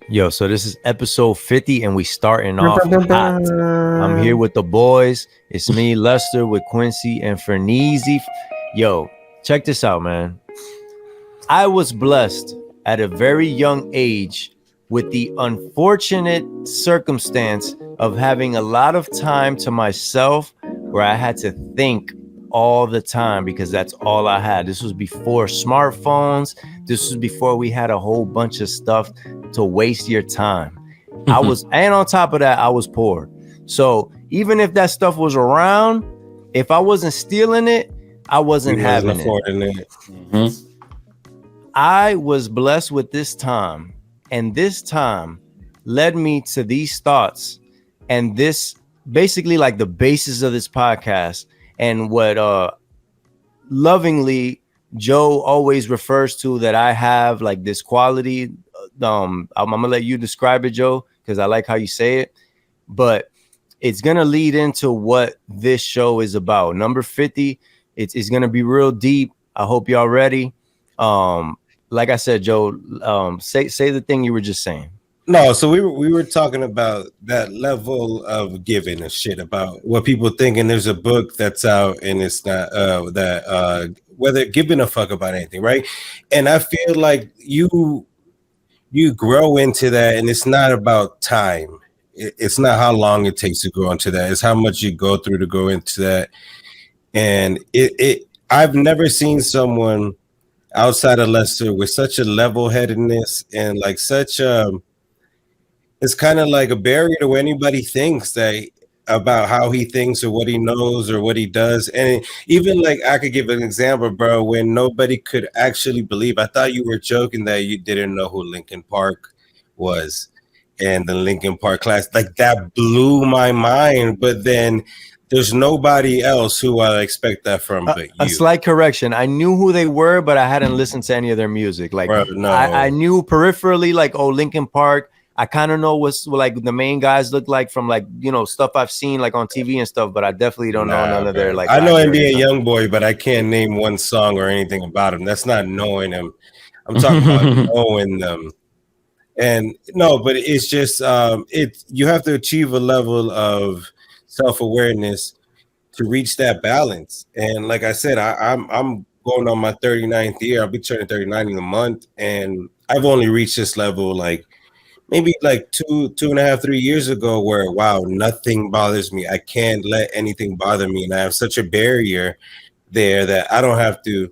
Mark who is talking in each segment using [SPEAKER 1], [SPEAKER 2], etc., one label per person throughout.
[SPEAKER 1] Yo, so this is episode 50 and we starting
[SPEAKER 2] Dun,
[SPEAKER 1] off
[SPEAKER 2] dun, dun,
[SPEAKER 1] hot. I'm here
[SPEAKER 2] dun.
[SPEAKER 1] with the boys. It's me, Lester, with Quincy and Ferneezy. Yo, check this out, man. I was blessed at a very young age with the unfortunate circumstance of having a lot of time to myself where I had to think all the time because that's all I had. This was before smartphones. This was before we had a whole bunch of stuff to waste your time. And on top of that, I was poor. So even if that stuff was around, if I wasn't stealing it, I wasn't having it.
[SPEAKER 3] Mm-hmm.
[SPEAKER 1] I was blessed with this time, and this time led me to these thoughts, and this basically like the basis of this podcast, and what lovingly Joe always refers to that I have like this quality. I'm gonna let you describe it, Joe, because I like how you say it, but it's gonna lead into what this show is about. Number 50, it's gonna be real deep. I hope y'all ready. Like I said, Joe, say the thing you were just saying.
[SPEAKER 3] No, so we were talking about that level of giving a shit about what people think, and there's a book that's out, and it's not whether giving a fuck about anything, right? And I feel like you grow into that, and it's not about time. It's not how long it takes to grow into that. It's how much you go through to go into that. And I've never seen someone outside of Lester with such a level-headedness and like such it's kind of like a barrier to what anybody thinks that about how he thinks or what he knows or what he does. And even like I could give an example, bro, when nobody could actually believe. I thought you were joking that you didn't know who Linkin Park was and the Linkin Park class. Like that blew my mind. But then there's nobody else who I expect that from but you.
[SPEAKER 1] A slight correction. I knew who they were, but I hadn't listened to any of their music. Like
[SPEAKER 3] Bro, no.
[SPEAKER 1] I knew peripherally, like, oh, Linkin Park. I kind of know what's like the main guys look like from like, you know, stuff I've seen like on TV and stuff, but I definitely don't know none of their like.
[SPEAKER 3] I know NBA Youngboy, but I can't name one song or anything about him. That's not knowing him. I'm talking about knowing them. And no, but it's just you have to achieve a level of self-awareness to reach that balance. And like I said, I'm going on my 39th year. I'll be turning 39 in a month, and I've only reached this level like maybe like 2.5, 3 years ago, where wow, nothing bothers me. I can't let anything bother me, and I have such a barrier there that I don't have to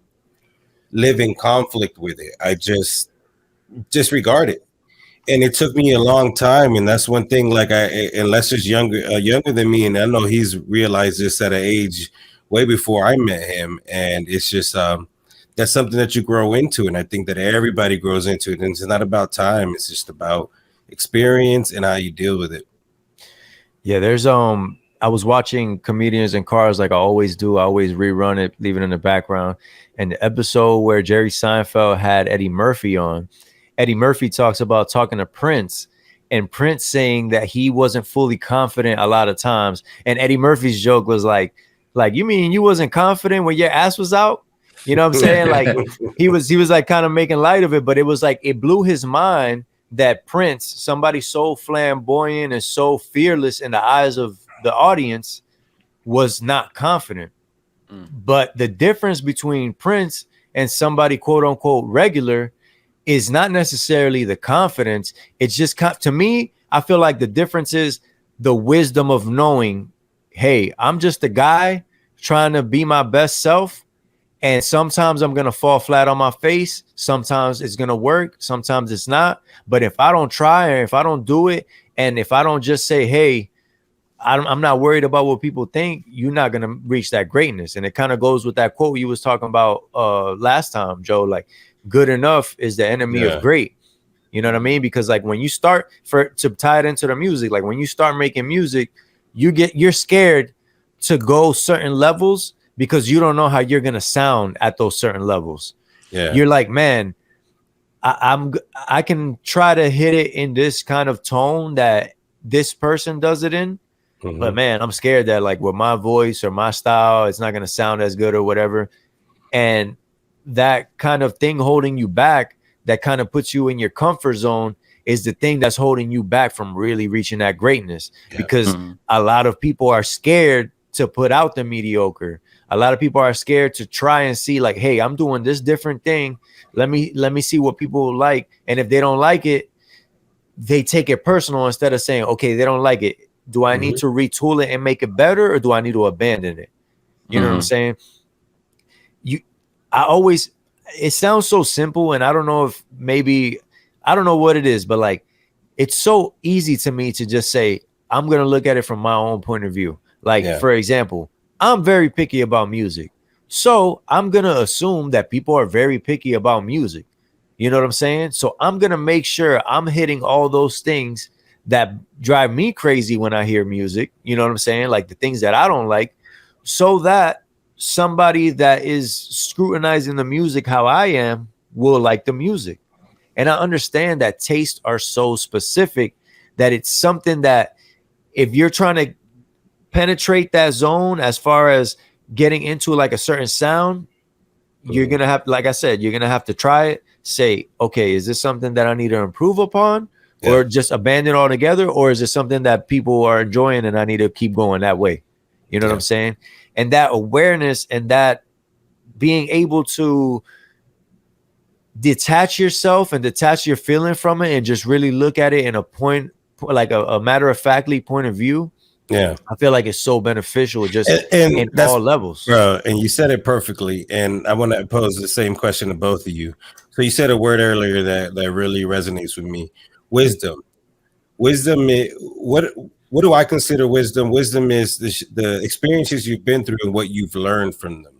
[SPEAKER 3] live in conflict with it. I just disregard it. And it took me a long time, and that's one thing. Like unless it's younger than me, and I know he's realized this at an age way before I met him. And it's just that's something that you grow into, and I think that everybody grows into it. And it's not about time; it's just about experience and how you deal with it.
[SPEAKER 1] Yeah, there's I was watching Comedians in Cars like I always do. I always rerun it, leave it in the background. And the episode where Jerry Seinfeld had Eddie Murphy on, Eddie Murphy talks about talking to Prince, and Prince saying that he wasn't fully confident a lot of times. And Eddie Murphy's joke was like, you mean you wasn't confident when your ass was out? You know what I'm saying? Like he was like kind of making light of it, but it was like it blew his mind that Prince, somebody so flamboyant and so fearless in the eyes of the audience, was not confident. But the difference between Prince and somebody quote unquote regular is not necessarily the confidence. It's just to me, I feel like the difference is the wisdom of knowing, hey, I'm just a guy trying to be my best self. And sometimes I'm going to fall flat on my face. Sometimes it's going to work. Sometimes it's not. But if I don't try, or if I don't do it, and if I don't just say, hey, I'm not worried about what people think, you're not going to reach that greatness. And it kind of goes with that quote you was talking about last time, Joe, like good enough is the enemy of great. You know what I mean? Because like when you start to tie it into the music, like when you start making music, you're scared to go certain levels because you don't know how you're gonna sound at those certain levels. Yeah, you're like, man, I can try to hit it in this kind of tone that this person does it in, but man, I'm scared that like with my voice or my style, it's not gonna sound as good or whatever. And that kind of thing holding you back, that kind of puts you in your comfort zone, is the thing that's holding you back from really reaching that greatness.
[SPEAKER 3] Yeah.
[SPEAKER 1] Because a lot of people are scared to put out the mediocre. A lot of people are scared to try and see like, hey, I'm doing this different thing. Let me see what people like. And if they don't like it, they take it personal instead of saying, okay, they don't like it. Do I need to retool it and make it better, or do I need to abandon it? You know what I'm saying? It sounds so simple, and I don't know if maybe, I don't know what it is, but like, it's so easy to me to just say, I'm going to look at it from my own point of view. Like, for example, I'm very picky about music. So I'm going to assume that people are very picky about music. You know what I'm saying? So I'm going to make sure I'm hitting all those things that drive me crazy when I hear music. You know what I'm saying? Like the things that I don't like, so that somebody that is scrutinizing the music how I am will like the music. And I understand that tastes are so specific that it's something that if you're trying to penetrate that zone as far as getting into like a certain sound, you're going to have, like I said, you're going to have to try it. Say, okay, is this something that I need to improve upon, or just abandon altogether? Or is it something that people are enjoying and I need to keep going that way? You know what I'm saying? And that awareness and that being able to detach yourself and detach your feeling from it and just really look at it in a point, like a matter-of-factly point of view.
[SPEAKER 3] Yeah,
[SPEAKER 1] I feel like it's so beneficial just in all levels.
[SPEAKER 3] Bro, and you said it perfectly. And I want to pose the same question to both of you. So you said a word earlier that really resonates with me. Wisdom. Wisdom, what do I consider wisdom? Wisdom is the experiences you've been through and what you've learned from them.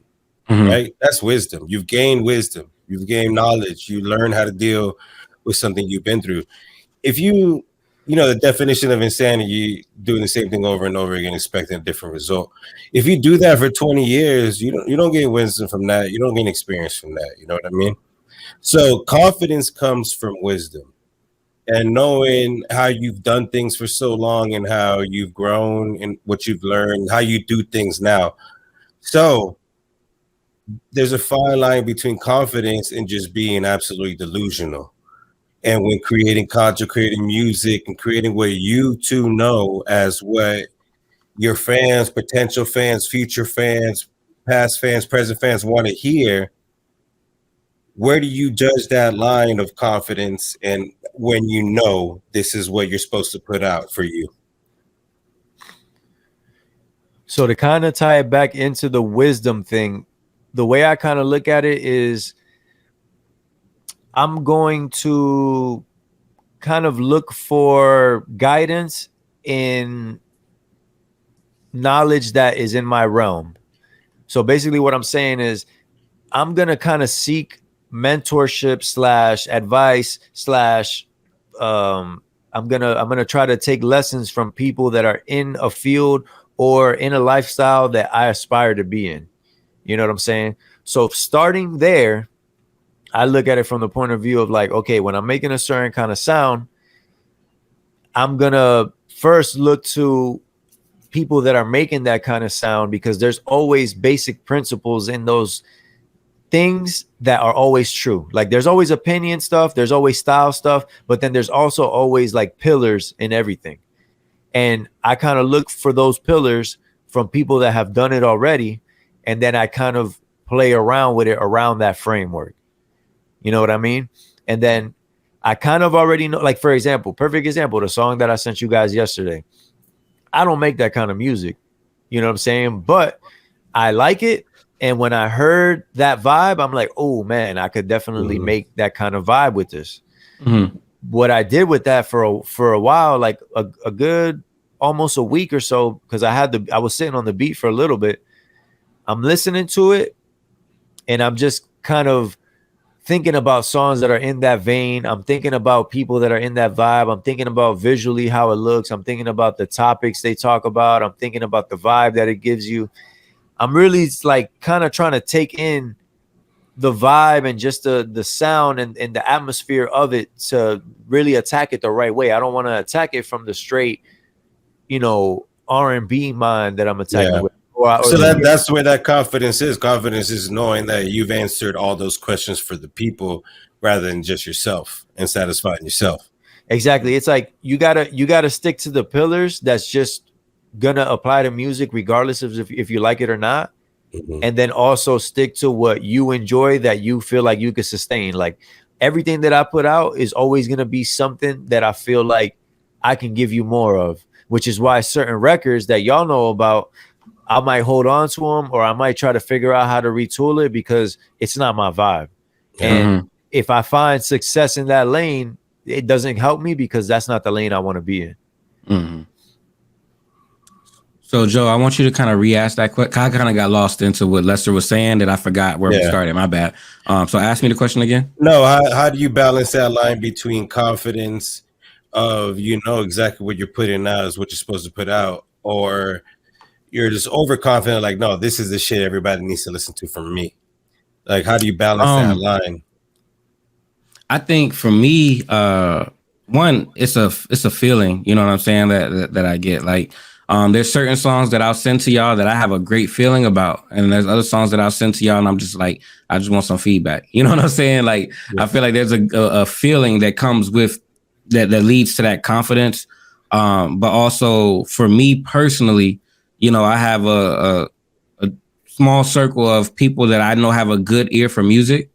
[SPEAKER 3] Right? That's wisdom. You've gained wisdom. You've gained knowledge. You learn how to deal with something you've been through. If you know, the definition of insanity, doing the same thing over and over again, expecting a different result. If you do that for 20 years, you don't gain wisdom from that. You don't gain experience from that. You know what I mean? So confidence comes from wisdom and knowing how you've done things for so long and how you've grown and what you've learned, how you do things now. So there's a fine line between confidence and just being absolutely delusional. And when creating content, creating music, and creating what you two know as what your fans, potential fans, future fans, past fans, present fans want to hear, where do you judge that line of confidence and when you know this is what you're supposed to put out for you?
[SPEAKER 1] So to kind of tie it back into the wisdom thing, the way I kind of look at it is I'm going to kind of look for guidance in knowledge that is in my realm. So basically what I'm saying is I'm going to kind of seek mentorship / advice / I'm going to try to take lessons from people that are in a field or in a lifestyle that I aspire to be in. You know what I'm saying? So starting there, I look at it from the point of view of like, okay, when I'm making a certain kind of sound, I'm going to first look to people that are making that kind of sound, because there's always basic principles in those things that are always true. Like there's always opinion stuff, there's always style stuff, but then there's also always like pillars in everything. And I kind of look for those pillars from people that have done it already. And then I kind of play around with it around that framework. You know what I mean? And then I kind of already know, like, for example, perfect example, the song that I sent you guys yesterday. I don't make that kind of music. You know what I'm saying? But I like it. And when I heard that vibe, I'm like, oh, man, I could definitely make that kind of vibe with this. What I did with that for a while, like a good almost a week or so, because I was sitting on the beat for a little bit. I'm listening to it and I'm just kind of thinking about songs that are in that vein. I'm thinking about people that are in that vibe. I'm thinking about visually how it looks. I'm thinking about the topics they talk about. I'm thinking about the vibe that it gives you. I'm really like kind of trying to take in the vibe and just the sound and the atmosphere of it to really attack it the right way. I don't want to attack it from the straight, R&B mind that I'm attacking with.
[SPEAKER 3] So that's where that confidence is. Confidence is knowing that you've answered all those questions for the people rather than just yourself and satisfying yourself.
[SPEAKER 1] Exactly. It's like you gotta stick to the pillars that's just gonna apply to music regardless of if you like it or not.
[SPEAKER 3] Mhm.
[SPEAKER 1] And then also stick to what you enjoy that you feel like you could sustain. Like everything that I put out is always gonna be something that I feel like I can give you more of, which is why certain records that y'all know about, I might hold on to them or I might try to figure out how to retool it because it's not my vibe.
[SPEAKER 3] Yeah.
[SPEAKER 1] And if I find success in that lane, it doesn't help me because that's not the lane I want to be in.
[SPEAKER 2] Mm-hmm. So, Joe, I want you to kind of re-ask that question. I kind of got lost into what Lester was saying that I forgot where we started. My bad. So ask me the question again.
[SPEAKER 3] No, how do you balance that line between confidence of you know exactly what you're putting out is what you're supposed to put out, or you're just overconfident, like, no, this is the shit everybody needs to listen to from me? Like, how do you balance that line?
[SPEAKER 2] I think for me, one, it's a feeling, you know what I'm saying, that I get. Like, there's certain songs that I'll send to y'all that I have a great feeling about, and there's other songs that I'll send to y'all and I'm just like, I just want some feedback. You know what I'm saying? Like, I feel like there's a feeling that comes with that leads to that confidence. But also for me personally, you know, I have a small circle of people that I know have a good ear for music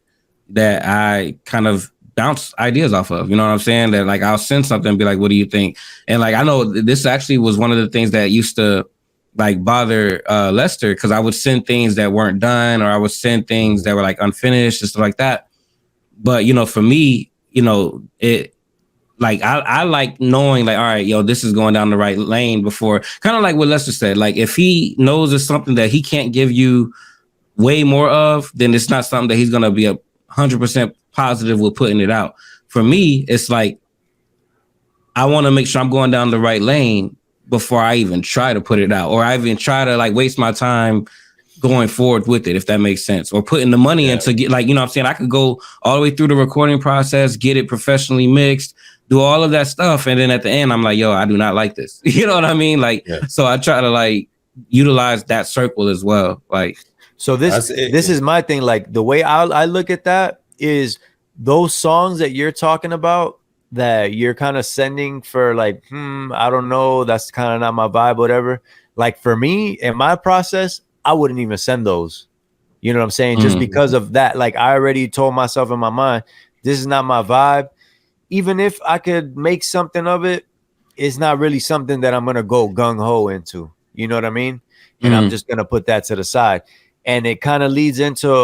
[SPEAKER 2] that I kind of bounce ideas off of. You know what I'm saying? That like I'll send something and be like, what do you think? And like I know this actually was one of the things that used to like bother Lester, because I would send things that weren't done, or I would send things that were like unfinished and stuff like that. But you know, for me, you know, it like I like knowing like, all right, yo, this is going down the right lane before, kind of like what Lester said. Like if he knows it's something that he can't give you way more of, then it's not something that he's gonna be 100% positive with putting it out. For me, it's like I want to make sure I'm going down the right lane before I even try to put it out, or I even try to like waste my time going forward with it, if that makes sense, or putting the money in to get, like, you know what I'm saying, I could go all the way through the recording process, get it professionally mixed, do all of that stuff, and then at the end I'm like, yo, I do not like this. You know what I mean? Like, so I try to like utilize that circle as well. Like,
[SPEAKER 1] so this is my thing. Like the way I look at that is those songs that you're talking about that you're kind of sending for like, I don't know, that's kind of not my vibe, whatever. Like for me, in my process, I wouldn't even send those. You know what I'm saying? Just because of that. Like I already told myself in my mind, this is not my vibe. Even if I could make something of it, it's not really something that I'm going to go gung-ho into. You know what I mean? And I'm just going to put that to the side. And it kind of leads into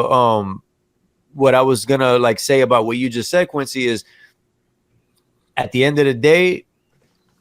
[SPEAKER 1] what I was going to like say about what you just said, Quincy, is at the end of the day,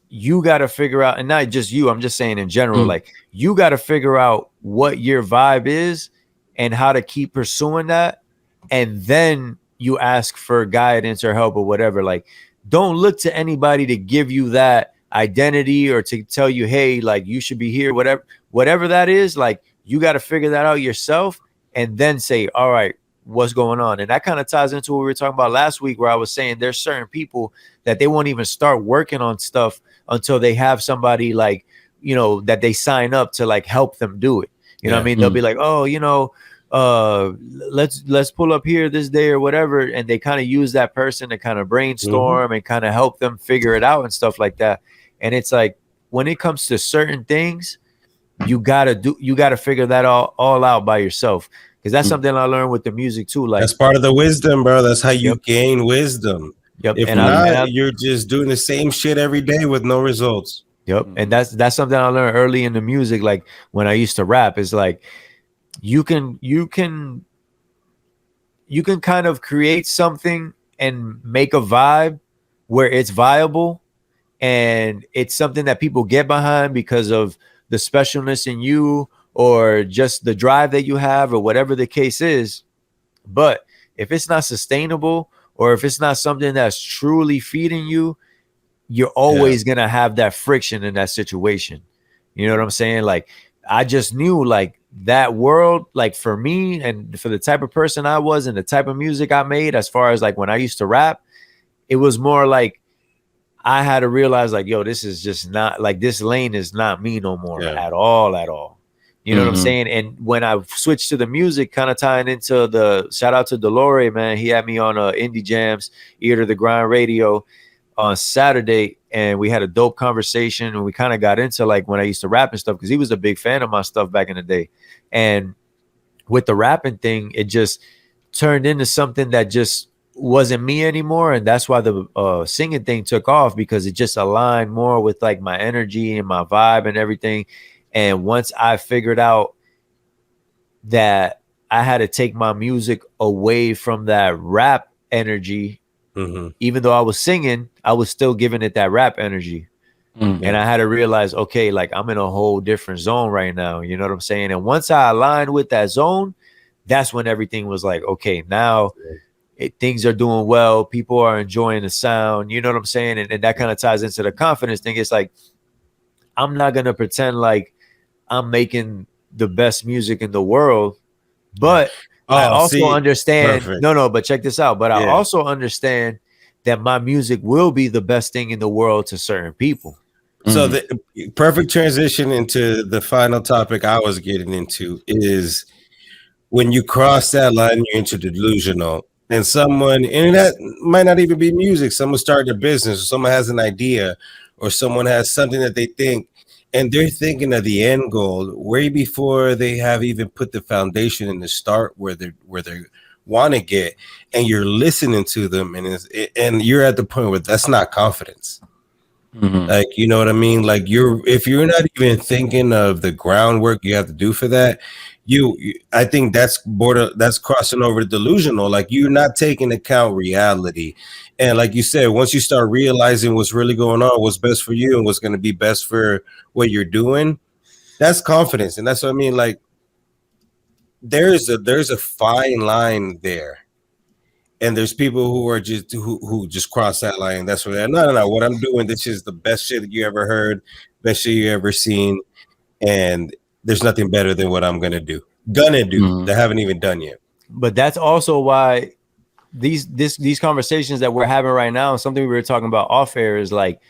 [SPEAKER 1] you got to figure out, and not just you, I'm just saying in general, like you got to figure out what your vibe is and how to keep pursuing that. And then you ask for guidance or help or whatever. Like, don't look to anybody to give you that identity or to tell you, hey, like you should be here, whatever that is. Like, you got to figure that out yourself and then say, all right, what's going on? And that kind of ties into what we were talking about last week, where I was saying there's certain people that they won't even start working on stuff until they have somebody like, you know, that they sign up to like help them do it. You know what I mean? They'll be like, oh, you know, let's pull up here this day or whatever. And they kind of use that person to kind of brainstorm and kind of help them figure it out and stuff like that. And it's like, when it comes to certain things, you gotta figure that all out by yourself. Because that's something I learned with the music too. Like,
[SPEAKER 3] that's part of the wisdom, bro. That's how you gain wisdom. If
[SPEAKER 1] and
[SPEAKER 3] not, you're just doing the same shit every day with no results.
[SPEAKER 1] And that's something I learned early in the music. Like when I used to rap, is like you can kind of create something and make a vibe where it's viable and it's something that people get behind because of the specialness in you or just the drive that you have or whatever the case is. But if it's not sustainable or if it's not something that's truly feeding you, you're always going to have that friction in that situation. You know what I'm saying? Like, I just knew like that world, like for me and for the type of person I was and the type of music I made, as far as like when I used to rap, it was more like I had to realize like, yo, this is just not like, this lane is not me no more at all. You know what I'm saying? And when I switched to the music, kind of tying into the shout out to Delore, man, he had me on Indie Jams, Ear to the Grind Radio. on Saturday, and we had a dope conversation, and we kind of got into like when I used to rap and stuff, because he was a big fan of my stuff back in the day. And with the rapping thing, it just turned into something that just wasn't me anymore. And that's why the singing thing took off, because it just aligned more with like my energy and my vibe and everything. And once I figured out that I had to take my music away from that rap energy, even though I was singing, I was still giving it that rap energy. And I had to realize, okay, like I'm in a whole different zone right now. You know what I'm saying? And once I aligned with that zone, that's when everything was like, okay, now things are doing well. People are enjoying the sound. You know what I'm saying? And that kind of ties into the confidence thing. It's like, I'm not going to pretend like I'm making the best music in the world, but I also understand. Perfect. No, but check this out. But I also understand that my music will be the best thing in the world to certain people.
[SPEAKER 3] So the perfect transition into the final topic I was getting into is when you cross that line, you're into delusional. And that might not even be music. Someone started a business, or someone has an idea, or someone has something that they think, and they're thinking of the end goal way before they have even put the foundation in the start where they want to get, and you're listening to them, and you're at the point where that's not confidence. Like, you know what I mean? Like if you're not even thinking of the groundwork you have to do for that, I think that's crossing over to delusional. Like, you're not taking account reality. And like you said, once you start realizing what's really going on, what's best for you and what's going to be best for what you're doing, that's confidence. And that's what I mean. Like, there's a fine line there. And there's people who are who just cross that line. That's what they're no. What I'm doing, this is the best shit that you ever heard, best shit you ever seen, and there's nothing better than what I'm gonna do. That I haven't even done yet.
[SPEAKER 1] But that's also why these conversations that we're having right now, something we were talking about off air, is like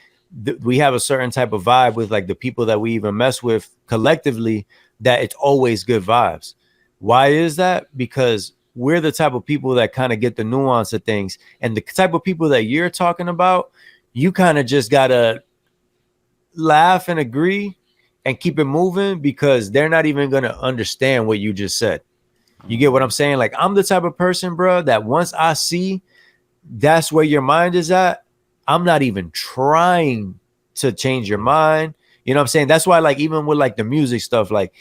[SPEAKER 1] we have a certain type of vibe with like the people that we even mess with collectively, that it's always good vibes. Why is that? Because we're the type of people that kind of get the nuance of things, and the type of people that you're talking about, you kind of just gotta laugh and agree and keep it moving, because they're not even gonna understand what you just said. You get what I'm saying? Like, I'm the type of person, bro, that once I see that's where your mind is at, I'm not even trying to change your mind. You know what I'm saying? That's why, like, even with like the music stuff, like,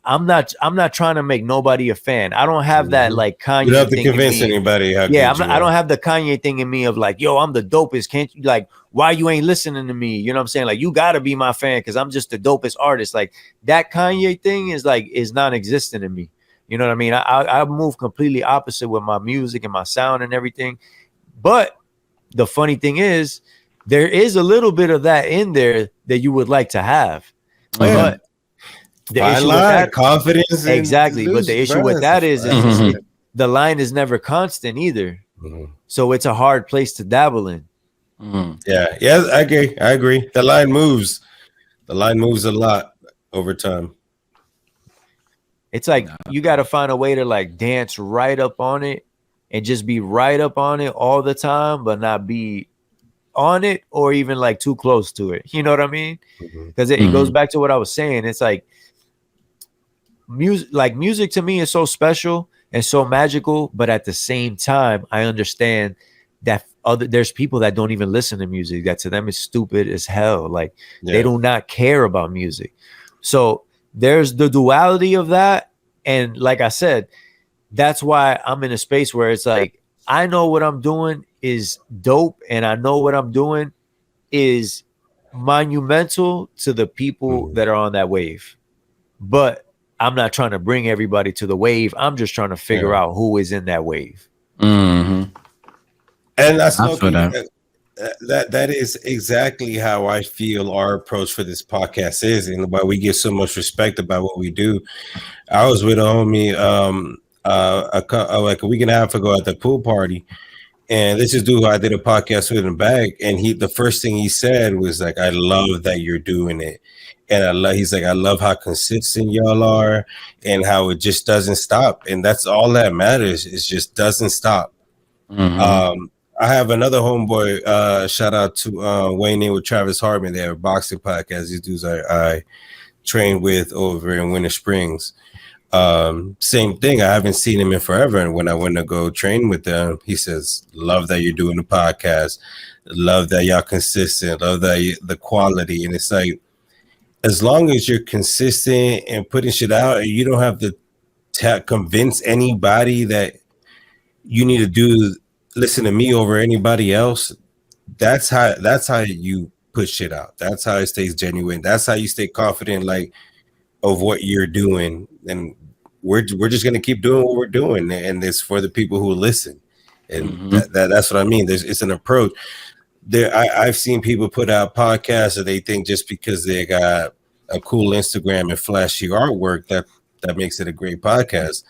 [SPEAKER 1] I'm not trying to make nobody a fan. I don't have that like Kanye.
[SPEAKER 3] You don't have to convince anybody.
[SPEAKER 1] I don't have the Kanye thing in me of like, yo, I'm the dopest. Can't you, like, why you ain't listening to me? You know what I'm saying? Like, you gotta be my fan because I'm just the dopest artist. Like, that Kanye thing is non-existent in me. You know what I mean? I move completely opposite with my music and my sound and everything. But the funny thing is, there is a little bit of that in there that you would like to have. But the issue with that, confidence, exactly. But the issue with that is the line is never constant either. So it's a hard place to dabble in.
[SPEAKER 3] Yeah, I agree. The line moves a lot over time.
[SPEAKER 1] It's like you got to find a way to like dance right up on it and just be right up on it all the time, but not be on it or even like too close to it. You know what I mean? Because it goes back to what I was saying. It's like music to me is so special and so magical, but at the same time, I understand that there's people that don't even listen to music, that to them is stupid as hell. Like, they do not care about music. So there's the duality of that. And like I said, that's why I'm in a space where it's like, I know what I'm doing is dope, and I know what I'm doing is monumental to the people that are on that wave. But I'm not trying to bring everybody to the wave. I'm just trying to figure out who is in that wave.
[SPEAKER 3] And that's that is exactly how I feel our approach for this podcast is, and why we get so much respect about what we do. I was with a homie like a week and a half ago at the pool party, and this is dude who I did a podcast with in back, and the first thing he said was like, I love that you're doing it. And he's like, I love how consistent y'all are and how it just doesn't stop. And that's all that matters. It just doesn't stop. I have another homeboy. Shout out to Wayne in with Travis Hartman. They have a boxing podcast. These dudes I train with over in Winter Springs. Same thing. I haven't seen him in forever. And when I went to go train with them, he says, "Love that you're doing the podcast. Love that y'all consistent. Love that the quality." And it's like, as long as you're consistent and putting shit out, you don't have to convince anybody that you need to listen to me over anybody else. That's how you put shit out. That's how it stays genuine. That's how you stay confident, like, of what you're doing. And we're just gonna keep doing what we're doing, and it's for the people who listen. And that's what I mean. It's an approach. I've seen people put out podcasts that they think just because they got a cool Instagram and flashy artwork that makes it a great podcast,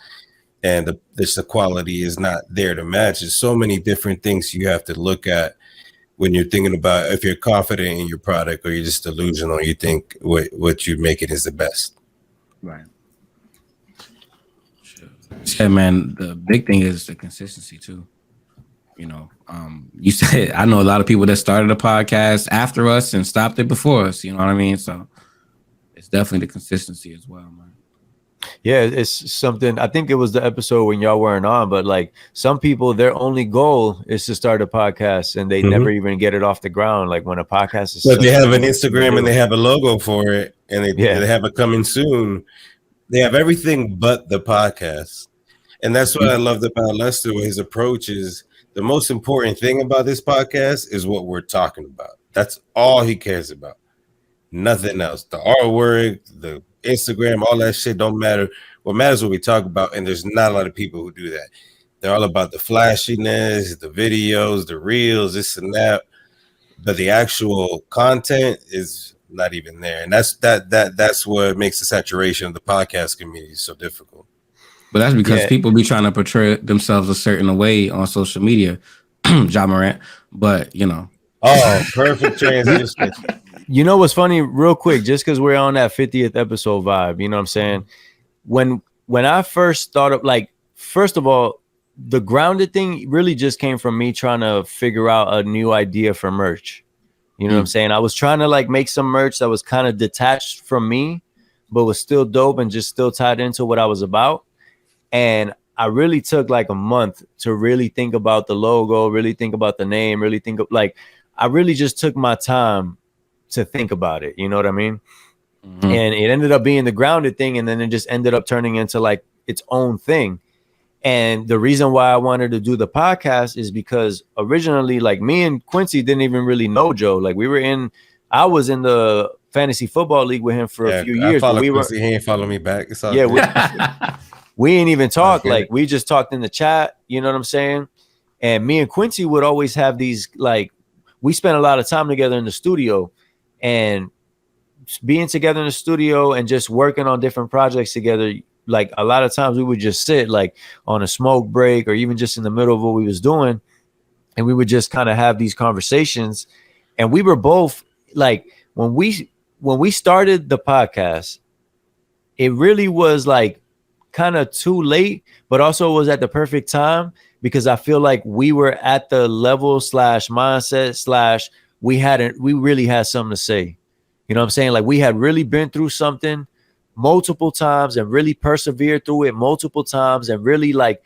[SPEAKER 3] and the quality is not there to match. There's so many different things you have to look at when you're thinking about if you're confident in your product or you're just delusional. You think what you're making is the best.
[SPEAKER 2] Right. Yeah, man. The big thing is the consistency too. You know, you said I know a lot of people that started a podcast after us and stopped it before us. You know what I mean? So it's definitely the consistency as well, man.
[SPEAKER 1] Yeah, it's something. I think it was the episode when y'all weren't on, but like some people, their only goal is to start a podcast and they never even get it off the ground. Like when a podcast is,
[SPEAKER 3] but they have an Instagram and they have a logo for it, and they have it coming soon. They have everything but the podcast, and that's what I loved about Lester. His approach is the most important thing about this podcast is what we're talking about. That's all he cares about. Nothing else. The artwork, the Instagram, all that shit don't matter. What matters is what we talk about, and there's not a lot of people who do that. They're all about the flashiness, the videos, the reels, this and that, but the actual content is not even there. And that's what makes the saturation of the podcast community so difficult.
[SPEAKER 2] But that's because people be trying to portray themselves a certain way on social media. Ja Morant, but you know.
[SPEAKER 3] Oh, perfect transition.
[SPEAKER 1] You know what's funny, real quick, just because we're on that 50th episode vibe, you know what I'm saying? When I first started, like, first of all, the grounded thing really just came from me trying to figure out a new idea for merch. You know what I'm saying? I was trying to like make some merch that was kind of detached from me, but was still dope and just still tied into what I was about. And I really took like a month to really think about the logo, really think about the name, really think of like, I really just took my time to think about it. You know what I mean? And it ended up being the grounded thing. And then it just ended up turning into like its own thing. And the reason why I wanted to do the podcast is because originally, like me and Quincy didn't even really know Joe. Like I was in the fantasy football league with him for a few years.
[SPEAKER 3] But he ain't follow me back. It's all
[SPEAKER 1] we ain't even talk. Like we just talked in the chat. You know what I'm saying? And me and Quincy would always have these, like, we spent a lot of time together in the studio, and being together in the studio and just working on different projects together. Like a lot of times we would just sit like on a smoke break or even just in the middle of what we was doing, and we would just kind of have these conversations. And we were both like, when we started the podcast, it really was like kind of too late, but also was at the perfect time, because I feel like we were at the level / mindset / we really had something to say. You know what I'm saying? Like we had really been through something multiple times and really persevered through it multiple times and really like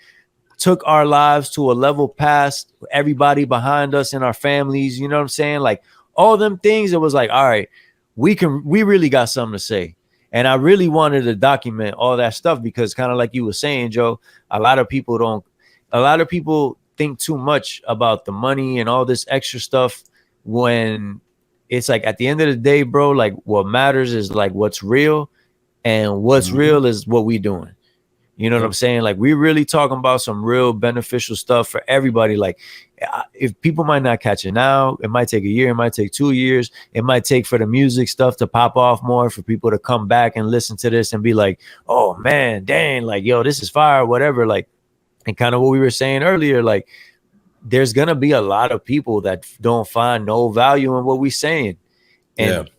[SPEAKER 1] took our lives to a level past everybody behind us and our families. You know what I'm saying? Like all them things, it was like, all right, we really got something to say. And I really wanted to document all that stuff, because kind of like you were saying, Joe, a lot of people think too much about the money and all this extra stuff, when it's like at the end of the day, bro, like what matters is like what's real, and what's real is what we doing. You know what I'm saying? Like we really talking about some real beneficial stuff for everybody. Like if people might not catch it now, it might take a year, it might take 2 years, it might take for the music stuff to pop off more, for people to come back and listen to this and be like, oh man, dang, like, yo, this is fire, whatever. Like, and kind of what we were saying earlier, like there's gonna be a lot of people that don't find no value in what we're saying. And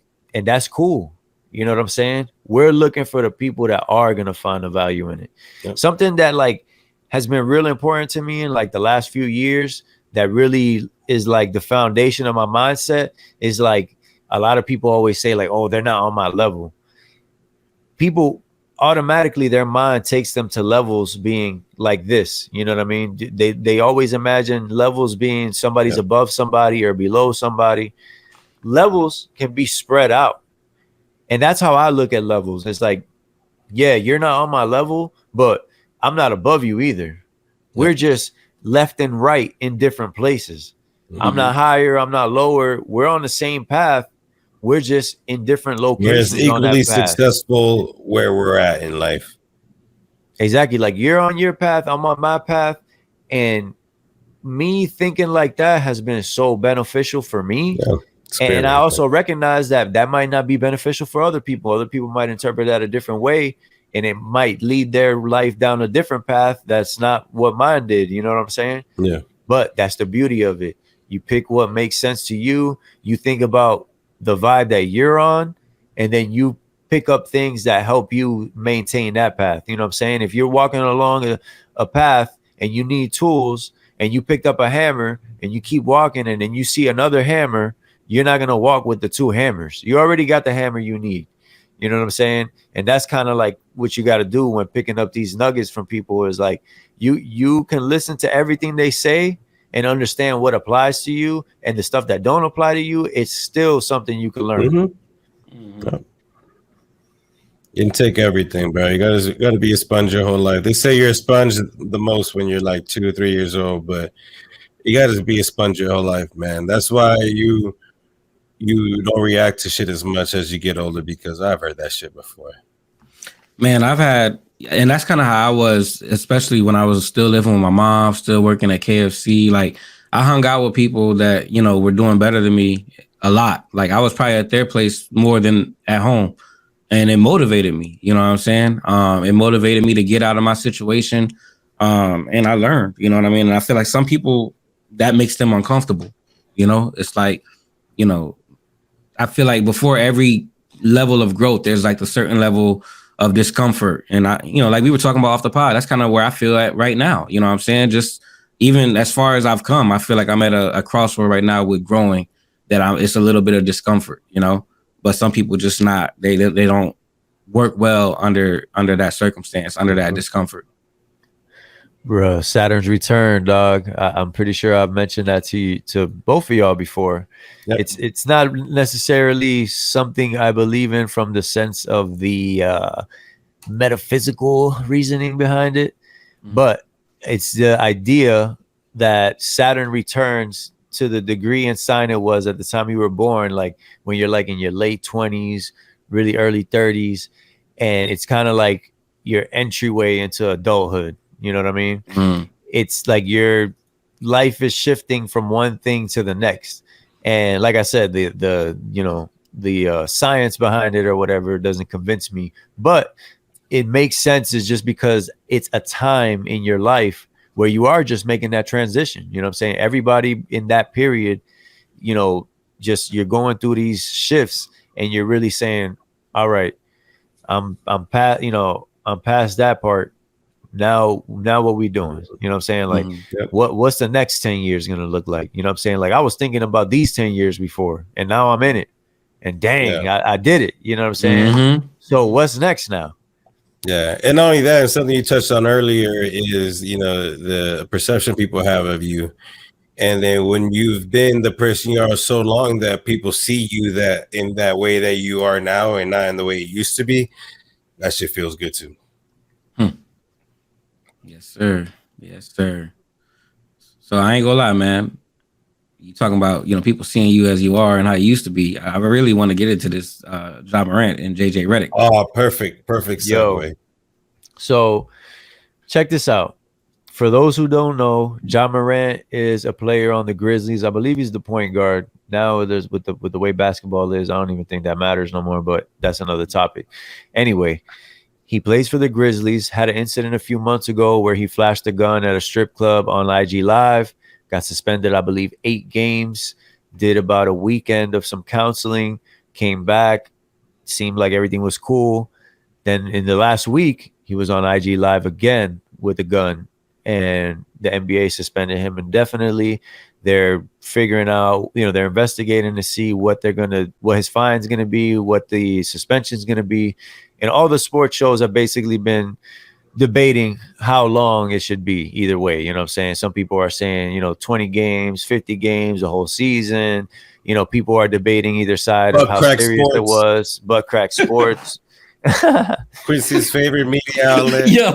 [SPEAKER 1] that's cool. You know what I'm saying? We're looking for the people that are going to find the value in it. Yep. Something that like has been really important to me in like the last few years, that really is like the foundation of my mindset is like a lot of people always say like, oh, they're not on my level. People automatically their mind takes them to levels being like this. You know what I mean? They always imagine levels being somebody's above somebody or below somebody. Levels can be spread out. And that's how I look at levels. It's like, yeah, you're not on my level, but I'm not above you either. We're just left and right in different places. I'm not higher, I'm not lower. We're on the same path. We're just in different locations.
[SPEAKER 3] We're equally successful where we're at in life.
[SPEAKER 1] Exactly. Like you're on your path, I'm on my path. And me thinking like that has been so beneficial for me. Yeah, and I also recognize that that might not be beneficial for other people. Other people might interpret that a different way, and it might lead their life down a different path. That's not what mine did. You know what I'm saying?
[SPEAKER 3] Yeah.
[SPEAKER 1] But that's the beauty of it. You pick what makes sense to you. You think about the vibe that you're on, and then you pick up things that help you maintain that path. You know what I'm saying? If you're walking along a path and you need tools and you picked up a hammer and you keep walking and then you see another hammer, you're not going to walk with the two hammers. You already got the hammer you need. You know what I'm saying? And that's kind of like what you got to do when picking up these nuggets from people is like you can listen to everything they say and understand what applies to you, and the stuff that don't apply to you, it's still something you can learn.
[SPEAKER 3] You can take everything, bro. You gotta be a sponge your whole life. They say you're a sponge the most when you're like 2 or 3 years old, but you gotta be a sponge your whole life, man. That's why you don't react to shit as much as you get older, because I've heard that shit before.
[SPEAKER 2] Man, I've had, and that's kind of how I was, especially when I was still living with my mom, still working at KFC. Like I hung out with people that, you know, were doing better than me a lot. Like I was probably at their place more than at home. And it motivated me, you know what I'm saying? It motivated me to get out of my situation. And I learned, you know what I mean? And I feel like some people, that makes them uncomfortable. You know, it's like, you know, I feel like before every level of growth, there's like a certain level of discomfort. And I, you know, like we were talking about off the pod, that's kind of where I feel at right now. You know what I'm saying? Just even as far as I've come, I feel like I'm at a crossroad right now with growing, that it's a little bit of discomfort, you know? But some people just not, they don't work well under that circumstance, under that discomfort.
[SPEAKER 1] Bro, Saturn's return, dog. I'm pretty sure I've mentioned that to both of y'all before. Yep. It's not necessarily something I believe in from the sense of the metaphysical reasoning behind it, but it's the idea that Saturn returns to the degree and sign it was at the time you were born, like when you're like in your late 20s, really early 30s, and it's kind of like your entryway into adulthood. You know what I mean? It's like your life is shifting from one thing to the next. And like I said, the science behind it or whatever doesn't convince me, but it makes sense. Is just because it's a time in your life where you are just making that transition. You know what I'm saying? Everybody in that period, you know, just you're going through these shifts and you're really saying, all right, I'm past, you know, I'm past that part. Now what we doing? You know what I'm saying? Like what's the next 10 years going to look like? You know what I'm saying? Like I was thinking about these 10 years before and now I'm in it, and dang, I did it. You know what I'm saying? So what's next now?
[SPEAKER 3] Yeah. And not only that, and something you touched on earlier is, you know, the perception people have of you. And then when you've been the person you are so long that people see you that in that way that you are now and not in the way it used to be, that shit feels good too.
[SPEAKER 2] Yes, sir. Yes, sir. So I ain't gonna lie, man. You talking about, you know, people seeing you as you are and how you used to be. I really want to get into this Ja Morant and JJ Redick.
[SPEAKER 3] Oh, perfect segue.
[SPEAKER 1] Yo, so check this out. For those who don't know, Ja Morant is a player on the Grizzlies. I believe he's the point guard. Now there's with the way basketball is, I don't even think that matters no more, but that's another topic. Anyway, he plays for the Grizzlies, had an incident a few months ago where he flashed a gun at a strip club on IG Live, got suspended, I believe, 8 games, did about a weekend of some counseling, came back, seemed like everything was cool. Then in the last week, he was on IG Live again with a gun, and the NBA suspended him indefinitely. They're figuring out, they're investigating to see what his fine's gonna be, what the suspension's gonna be, and all the sports shows have basically been debating how long it should be either way. You know what I'm saying? Some people are saying, 20 games, 50 games, a whole season. People are debating either side of how serious it was. Butt crack sports.
[SPEAKER 3] Quincy's favorite media outlet.
[SPEAKER 2] Yo,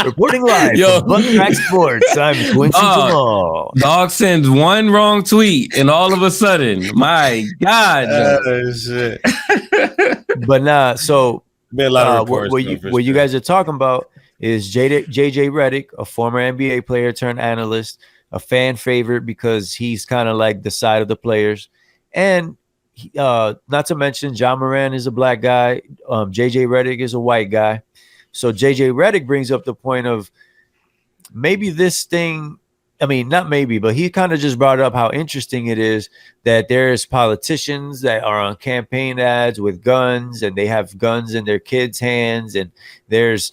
[SPEAKER 1] reporting live from Butt Crack Sports. I'm Quincy Jamal.
[SPEAKER 2] Dog sends one wrong tweet, and all of a sudden, my God.
[SPEAKER 3] Shit.
[SPEAKER 1] But nah, so
[SPEAKER 3] what
[SPEAKER 1] you guys are talking about is JJ Redick, a former NBA player turned analyst, a fan favorite because he's kind of like the side of the players, and not to mention Ja Morant is a black guy, JJ Redick is a white guy. So JJ Redick brings up the point of maybe this thing, not maybe, but he kind of just brought up how interesting it is that there's politicians that are on campaign ads with guns, and they have guns in their kids' hands, and there's,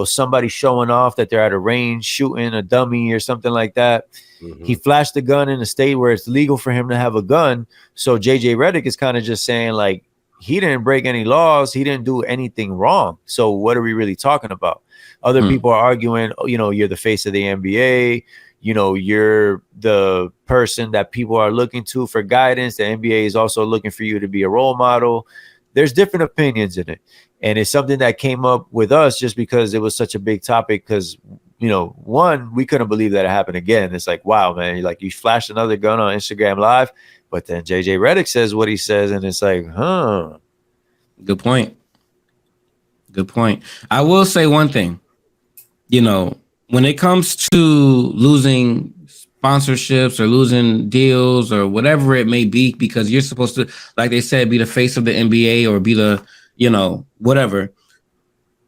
[SPEAKER 1] somebody showing off that they're at a range shooting a dummy or something like that. Mm-hmm. He flashed a gun in a state where it's legal for him to have a gun. So JJ Redick is kind of just saying, like, he didn't break any laws. He didn't do anything wrong. So what are we really talking about? Other people are arguing, you're the face of the NBA. You're the person that people are looking to for guidance. The NBA is also looking for you to be a role model. There's different opinions in it. And it's something that came up with us just because it was such a big topic. Because, one, we couldn't believe that it happened again. It's like, wow, man, you flashed another gun on Instagram Live. But then JJ Redick says what he says, and it's like,
[SPEAKER 2] Good point. I will say one thing. When it comes to losing sponsorships or losing deals or whatever it may be, because you're supposed to, like they said, be the face of the NBA or be the, whatever.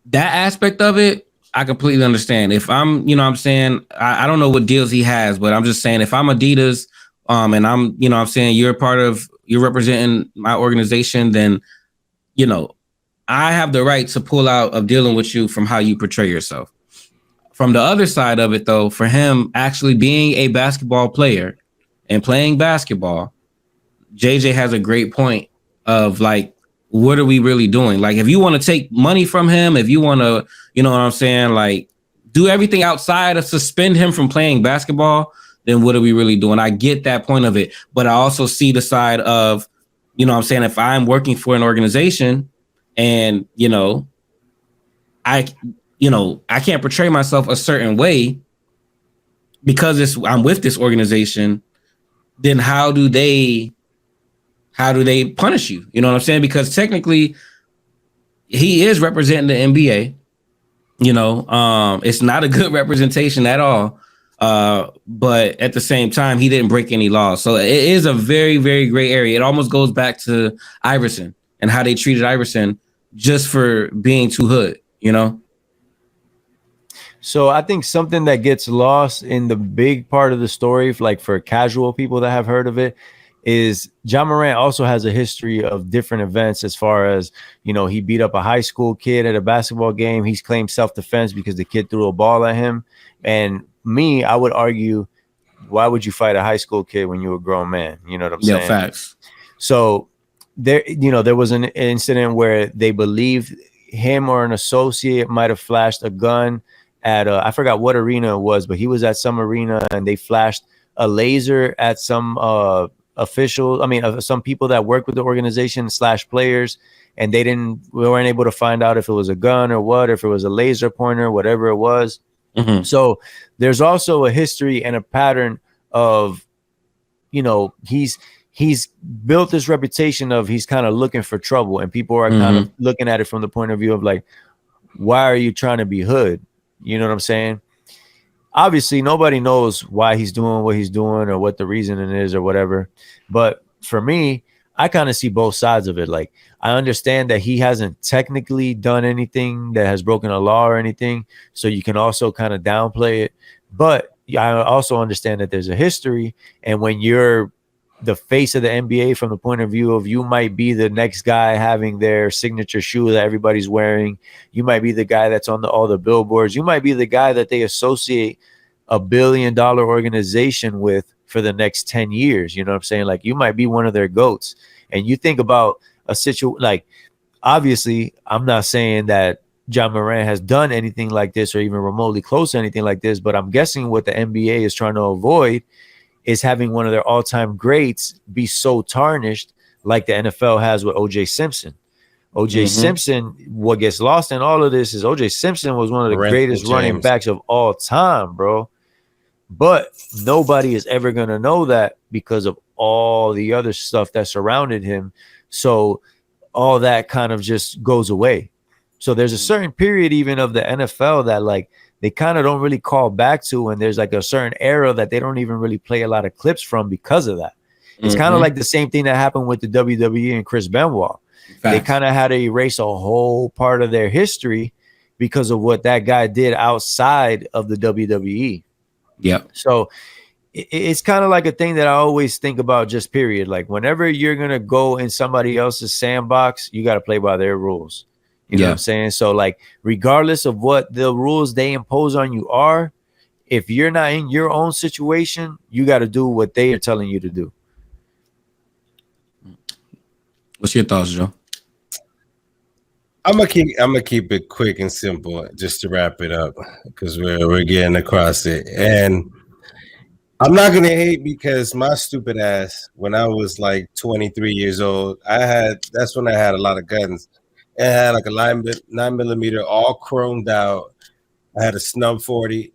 [SPEAKER 2] That aspect of it, I completely understand. If I'm, I'm saying, I don't know what deals he has, but I'm just saying if I'm Adidas, and I'm, I'm saying you're representing my organization, then, I have the right to pull out of dealing with you from how you portray yourself. From the other side of it, though, for him actually being a basketball player and playing basketball, JJ has a great point of like, what are we really doing? Like, if you want to take money from him, if you want to, you know what I'm saying, like do everything outside of suspend him from playing basketball, then what are we really doing? I get that point of it, but I also see the side of, I'm saying, if I'm working for an organization and, I can't portray myself a certain way because I'm with this organization, then how do they punish you? You know what I'm saying? Because technically he is representing the NBA. It's not a good representation at all. But at the same time, he didn't break any laws. So it is a very, very gray area. It almost goes back to Iverson and how they treated Iverson just for being too hood,
[SPEAKER 1] So I think something that gets lost in the big part of the story, like for casual people that have heard of it, is Ja Morant also has a history of different events as far as, he beat up a high school kid at a basketball game. He's claimed self-defense because the kid threw a ball at him. And I would argue, why would you fight a high school kid when you're a grown man? You know what I'm saying?
[SPEAKER 2] Yeah, facts.
[SPEAKER 1] So there was an incident where they believed him or an associate might have flashed a gun at I forgot what arena it was, but he was at some arena and they flashed a laser at some some people that work with the organization / players, and we weren't able to find out if it was a gun or what, if it was a laser pointer, whatever it was. Mm-hmm. So there's also a history and a pattern of, he's built this reputation of he's kind of looking for trouble, and people are kind of looking at it from the point of view of like, why are you trying to be hood? You know what I'm saying? Obviously, nobody knows why he's doing what he's doing or what the reasoning is or whatever. But for me, I kind of see both sides of it. Like, I understand that he hasn't technically done anything that has broken a law or anything, so you can also kind of downplay it. But I also understand that there's a history, and when you're the face of the NBA from the point of view of you might be the next guy having their signature shoe that everybody's wearing. You might be the guy that's on all the billboards. You might be the guy that they associate $1 billion organization with for the next 10 years. You know what I'm saying? Like, you might be one of their GOATs. And you think about a situation, like, obviously, I'm not saying that Ja Morant has done anything like this or even remotely close to anything like this, but I'm guessing what the NBA is trying to avoid is having one of their all-time greats be so tarnished like the NFL has with O.J. Simpson. O.J. Simpson, what gets lost in all of this is O.J. Simpson was one of the greatest running backs of all time, bro. But nobody is ever going to know that because of all the other stuff that surrounded him. So all that kind of just goes away. So there's a certain period even of the NFL that, like, they kind of don't really call back to, and there's like a certain era that they don't even really play a lot of clips from because of that. It's kind of like the same thing that happened with the WWE and Chris Benoit. Facts. They kind of had to erase a whole part of their history because of what that guy did outside of the WWE.
[SPEAKER 2] Yeah.
[SPEAKER 1] So it's kind of like a thing that I always think about, just period. Like, whenever you're going to go in somebody else's sandbox, you got to play by their rules. You know what I'm saying? So, like, regardless of what the rules they impose on you are, if you're not in your own situation, you got to do what they are telling you to do.
[SPEAKER 2] What's your thoughts, Joe?
[SPEAKER 3] I'm gonna keep it quick and simple, just to wrap it up, because we're getting across it. And I'm not gonna hate, because my stupid ass, when I was like 23 years old, that's when I had a lot of guns. And I had like a 9mm, all chromed out. I had a snub 40,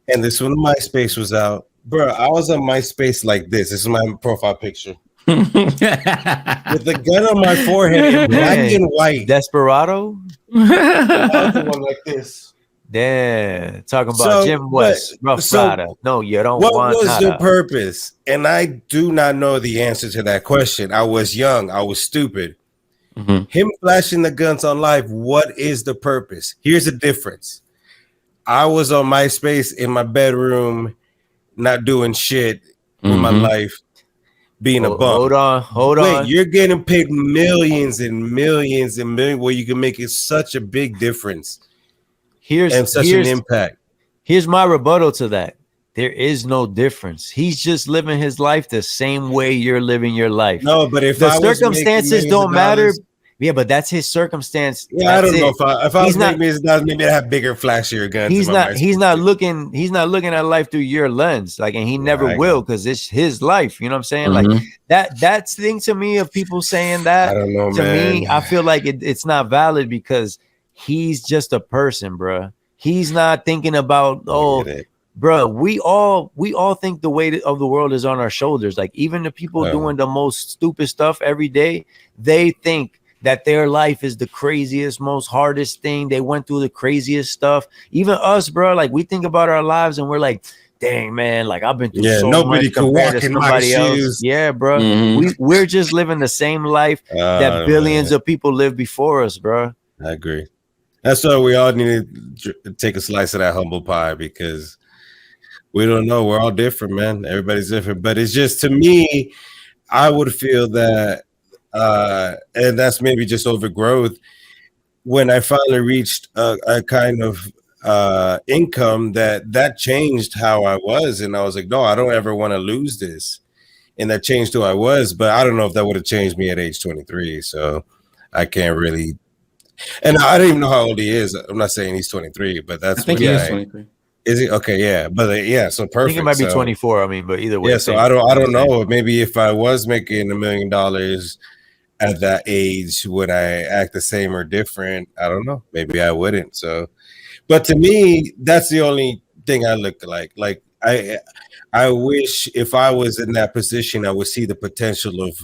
[SPEAKER 3] and this when MySpace was out, bro. I was on MySpace like this. This is my profile picture. With the gun on my forehead in black and white.
[SPEAKER 1] Desperado?
[SPEAKER 3] I was the one like this.
[SPEAKER 1] Yeah, talking about Jim West, Rough Rider. No, you don't want.
[SPEAKER 3] What was the purpose? And I do not know the answer to that question. I was young. I was stupid. Him flashing the guns on live, what is the purpose? Here's the difference. I was on MySpace in my bedroom, not doing shit with my life, being a bum.
[SPEAKER 1] Hold on.
[SPEAKER 3] You're getting paid millions and millions and millions, where you can make it such a big difference and such an impact.
[SPEAKER 1] Here's my rebuttal to that. There is no difference. He's just living his life the same way you're living your life.
[SPEAKER 3] No, but if
[SPEAKER 1] the circumstances don't matter, yeah, but that's his circumstance.
[SPEAKER 3] Yeah, I don't know if I was making millions of dollars, maybe I'd have bigger, flashier guns.
[SPEAKER 1] He's not looking at life through your lens, like, and he never will, because it's his life. You know what I'm saying? Like that's the thing to me of people saying that.
[SPEAKER 3] I don't know,
[SPEAKER 1] to me, I feel like it's not valid, because he's just a person, bro. He's not thinking about bro, we all think the weight of the world is on our shoulders. Like, even the people doing the most stupid stuff every day, they think that their life is the craziest, most hardest thing. They went through the craziest stuff. Even us, bro, like, we think about our lives and we're like, dang, man, like, I've been through so
[SPEAKER 3] nobody
[SPEAKER 1] much
[SPEAKER 3] can
[SPEAKER 1] compared
[SPEAKER 3] walk
[SPEAKER 1] to
[SPEAKER 3] in my
[SPEAKER 1] somebody else.
[SPEAKER 3] shoes.
[SPEAKER 1] Yeah, bro. We're just living the same life that billions of people live before us, bro.
[SPEAKER 3] I agree. That's why we all need to take a slice of that humble pie, because we don't know. We're all different, man. Everybody's different. But it's just, to me, I would feel that, and that's maybe just overgrowth, when I finally reached a kind of income that changed how I was. And I was like, no, I don't ever want to lose this. And that changed who I was. But I don't know if that would have changed me at age 23. So I can't really. And I don't even know how old he is. I'm not saying he's 23, but that's
[SPEAKER 2] I think he is 23.
[SPEAKER 3] Is he? Okay, yeah. But so perfect.
[SPEAKER 1] I think it might be 24. I mean, but either way.
[SPEAKER 3] Yeah, so I don't know. Maybe if I was making $1 million at that age, would I act the same or different? I don't know. Maybe I wouldn't. So, but to me, that's the only thing I look like. Like, I wish if I was in that position, I would see the potential of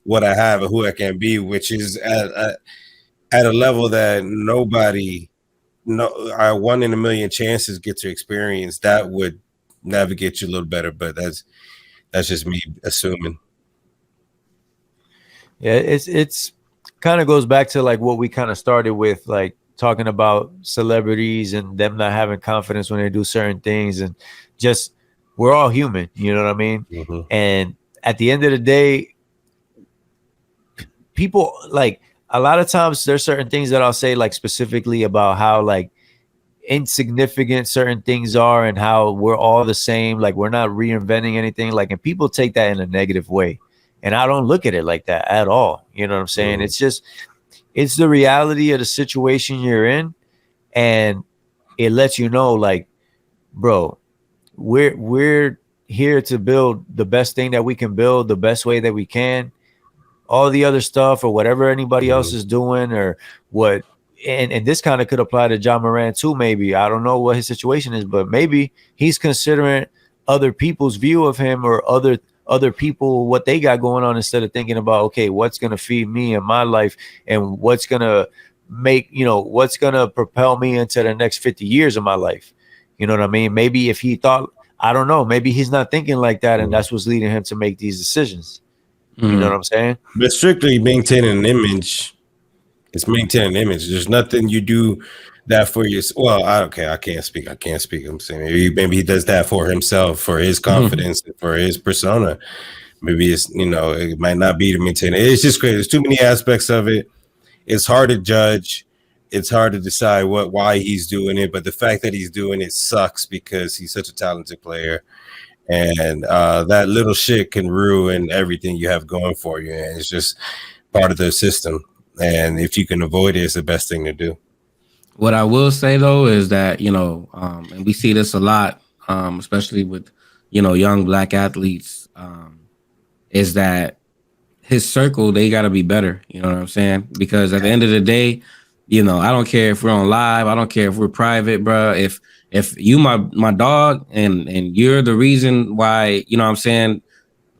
[SPEAKER 3] what I have and who I can be, which is at a level that nobody, I 1 in a million chances get to experience. That would navigate you a little better, but that's just me assuming.
[SPEAKER 1] Yeah, it's kind of goes back to like what we kind of started with, like talking about celebrities and them not having confidence when they do certain things, and just we're all human, you know what I mean? And at the end of the day, people like a lot of times there's certain things that I'll say like specifically about how like insignificant certain things are and how we're all the same, like we're not reinventing anything, like, and people take that in a negative way, and I don't look at it like that at all. You know what I'm saying? It's just, it's the reality of the situation you're in, and it lets you know, like, bro, we're here to build the best thing that we can build the best way that we can. All the other stuff or whatever anybody else is doing or what, and this kind of could apply to Ja Morant too, maybe. I don't know what his situation is, but maybe he's considering other people's view of him or other people, what they got going on, instead of thinking about, okay, what's going to feed me in my life and what's going to make, you know, what's going to propel me into the next 50 years of my life. You know what I mean? Maybe if he thought, I don't know, maybe he's not thinking like that, and that's what's leading him to make these decisions. You know what I'm saying?
[SPEAKER 3] But strictly maintaining an image, it's maintaining an image. There's nothing you do that for your. Well, I can't speak. I'm saying maybe he does that for himself, for his confidence, for his persona. Maybe it's, you know, it might not be to maintain it. It's just crazy. There's too many aspects of it. It's hard to judge. It's hard to decide why he's doing it. But the fact that he's doing it sucks because he's such a talented player. And that little shit can ruin everything you have going for you. And it's just part of the system. And if you can avoid it, it's the best thing to do.
[SPEAKER 2] What I will say, though, is that, you know, and we see this a lot, especially with, you know, young black athletes, is that his circle, they got to be better. You know what I'm saying? Because at the end of the day, you know, I don't care if we're on live. I don't care if we're private, bro. If you my dog and you're the reason why, you know what I'm saying,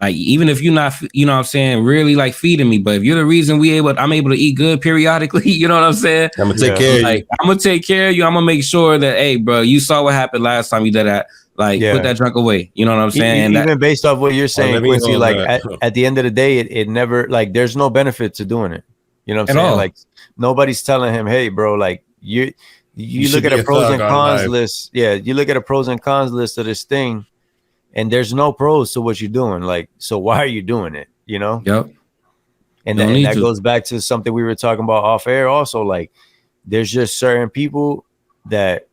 [SPEAKER 2] like, even if you're not, you know what I'm saying, really like feeding me, but if you're the reason I'm able to eat good periodically, you know what I'm saying?
[SPEAKER 3] I'm gonna take care of you.
[SPEAKER 2] I'm gonna take care of you. I'm gonna make sure that, hey, bro, you saw what happened last time you did that. Like, put that drunk away. You know what I'm saying?
[SPEAKER 1] Even based off what you're saying, Quincy, like at the end of the day, it never, like, there's no benefit to doing it. You know what I'm saying? Like, nobody's telling him, hey, bro, like you look at a pros and cons list. Yeah, you look at a pros and cons list of this thing, and there's no pros to what you're doing. Like, so why are you doing it? You know?
[SPEAKER 2] Yep.
[SPEAKER 1] And that goes back to something we were talking about off air also. Like, there's just certain people that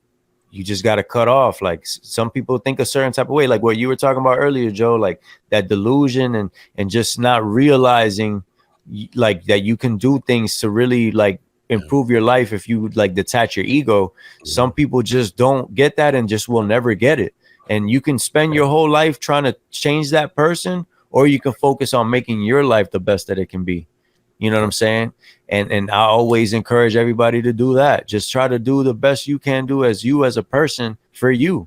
[SPEAKER 1] you just got to cut off. Like, some people think a certain type of way, like what you were talking about earlier, Joe, like that delusion and just not realizing like that you can do things to really like improve your life if you like detach your ego. Some people just don't get that and just will never get it. And you can spend your whole life trying to change that person, or you can focus on making your life the best that it can be. You know what I'm saying? And I always encourage everybody to do that. Just try to do the best you can do as you as a person for you,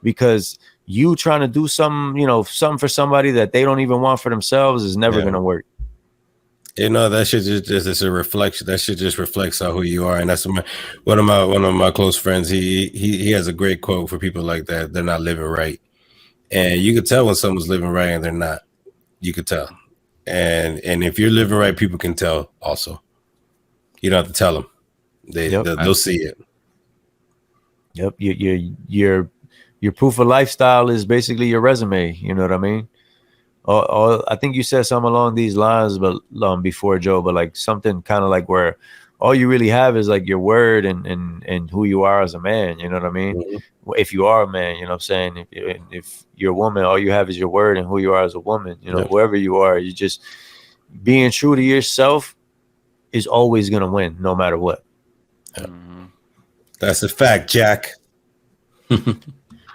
[SPEAKER 1] because you trying to do something, you know, something for somebody that they don't even want for themselves is never going to work.
[SPEAKER 3] You know, that shit just is a reflection. That shit just reflects on who you are. And that's one of my close friends. He has a great quote for people like that. They're not living right. And you can tell when someone's living right and they're not. You could tell. And if you're living right, people can tell also. You don't have to tell them. They'll see it.
[SPEAKER 1] Yep. Your proof of lifestyle is basically your resume. You know what I mean? I think you said something along these lines, but before, Joe, but like something kind of like where all you really have is like your word and who you are as a man. You know what I mean? Mm-hmm. If you are a man, you know what I'm saying? If you're a woman, all you have is your word and who you are as a woman. You know, whoever you are, you just being true to yourself is always going to win no matter what.
[SPEAKER 3] Mm-hmm. That's a fact, Jack.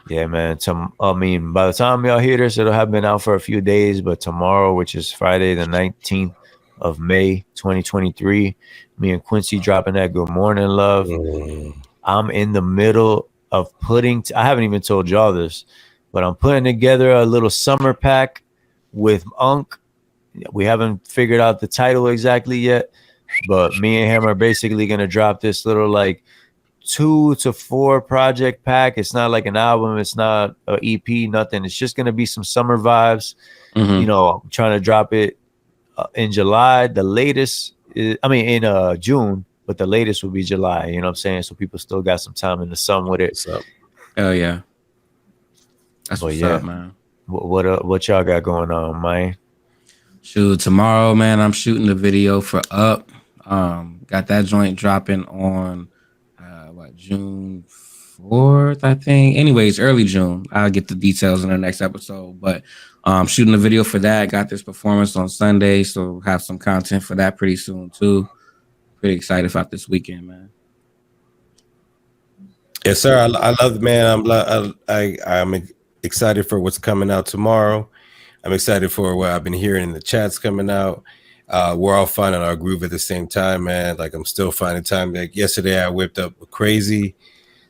[SPEAKER 1] Yeah, man. I mean, by the time y'all hear this, it'll have been out for a few days. But tomorrow, which is Friday, the 19th of May, 2023, me and Quincy dropping that Good Morning Love. I'm in the middle of I haven't even told y'all this, but I'm putting together a little summer pack with Unc. We haven't figured out the title exactly yet, but me and him are basically going to drop this little like 2 to 4 project pack. It's not like an album, it's not an EP, nothing. It's just gonna be some summer vibes. You know, I'm trying to drop it in July. The latest is, in June, but the latest will be July. You know what I'm saying? So people still got some time in the sun with it.
[SPEAKER 2] Hell yeah. That's what's up, man.
[SPEAKER 1] What y'all got going on, man?
[SPEAKER 2] Shoot, tomorrow, man, I'm shooting the video for Up. Got that joint dropping on June 4th, I think. Anyways, early June. I'll get the details in the next episode. But shooting the video for that. Got this performance on Sunday, so have some content for that pretty soon too. Pretty excited about this weekend, man.
[SPEAKER 3] Yes, sir. I love, man. I'm excited for what's coming out tomorrow. I'm excited for what I've been hearing in the chats coming out. We're all finding our groove at the same time, man. Like, I'm still finding time. Like, yesterday I whipped up a crazy,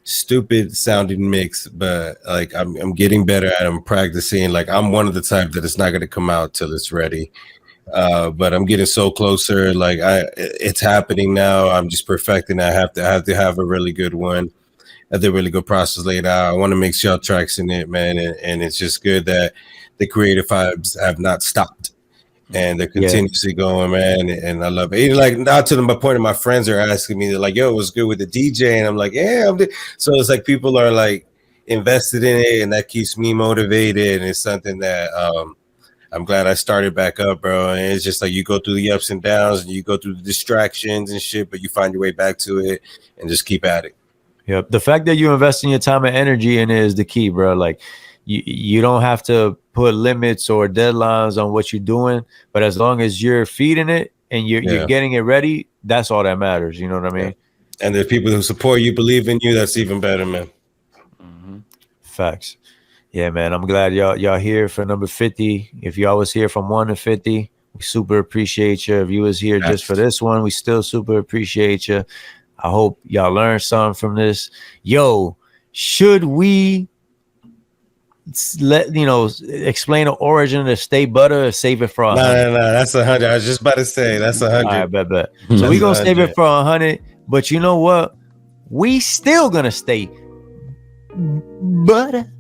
[SPEAKER 3] stupid sounding mix, but like I'm getting better at it. I'm practicing. Like, I'm one of the type that it's not gonna come out till it's ready. But I'm getting so closer. Like, it's happening now. I'm just perfecting. I have to have a really good one. The really good process laid out. I want to make sure tracks in it, man, and it's just good that the creative vibes have not stopped and they're continuously going, man. And I love it. And like, not to the point of my friends are asking me, they're like, "Yo, what's good with the DJ?" And I'm like, "Yeah." So it's like people are like invested in it, and that keeps me motivated. And it's something that I'm glad I started back up, bro. And it's just like you go through the ups and downs, and you go through the distractions and shit, but you find your way back to it and just keep at it.
[SPEAKER 1] Yep. The fact that you invest in your time and energy in it is the key, bro. Like, you don't have to put limits or deadlines on what you're doing, but as long as you're feeding it and you're getting it ready, that's all that matters. You know what I mean?
[SPEAKER 3] Yeah. And there's people who support you, believe in you. That's even better, man.
[SPEAKER 1] Mm-hmm. Facts. Yeah, man. I'm glad y'all here for number 50. If y'all was here from 1 to 50, we super appreciate you. If you was here just for this one, we still super appreciate you. I hope y'all learned something from this. Yo, should we explain the origin of the Stay Budda or save it for 100?
[SPEAKER 3] No, that's 100. I was just about to say that's 100.
[SPEAKER 1] All right, bet. So we gonna save it for 100, but you know what? We still gonna stay Budda.